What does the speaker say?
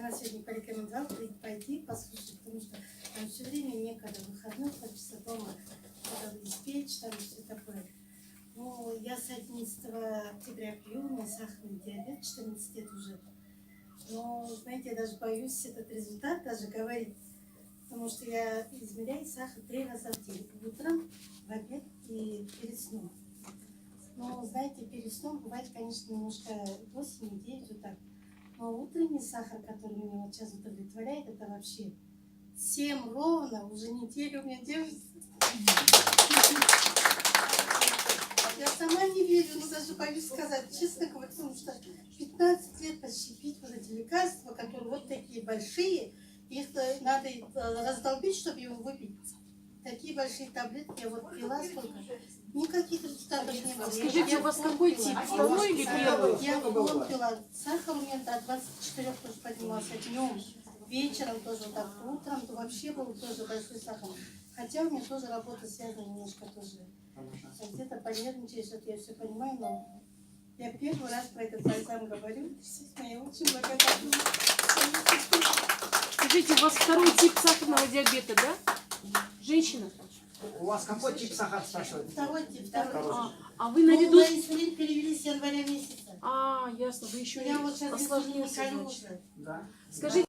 она сегодня порекомендовала пойти послушать, потому что там все время некогда, выходной, хочется дома что-то испечь, там все такое. Ну, я с 11 октября пью, у меня сахарный диабет, 14 лет уже. Но, знаете, я даже боюсь этот результат даже говорить, потому что я измеряю сахар 3 раза в день. Утром, в обед и перед сном. Но, знаете, перед сном бывает, конечно, немножко 8-9 вот так. Но утренний сахар, который меня вот сейчас удовлетворяет, это вообще 7 ровно, уже неделю у меня держится. Я сама не верю, но даже боюсь сказать, честно говоря, потому что 15 лет почти пить вот эти лекарства, которые вот такие большие, их надо раздолбить, чтобы его выпить. Такие большие таблетки я вот пила столько. Никаких результатов не было. Скажите, у вас какой тип? Второй или первый? Я клон пила. Сахар у меня до 24 тоже поднимался днем. Вечером тоже вот так. Утром то вообще был тоже большой сахар. Хотя у меня тоже работа связана немножко тоже. Где-то понервничаешь, что я все понимаю, но я первый раз про этот бальзам говорю. Действительно, я очень благодарна. Скажите, у вас второй тип сахарного диабета, да? Женщина? У вас какой тип сахара спрашивают? Второй тип, второй. А вы наряду... На инсулин перевели с января месяца. Ясно, вы еще Я вот сейчас осложнился, не колю значит. уже. Да. Скажите,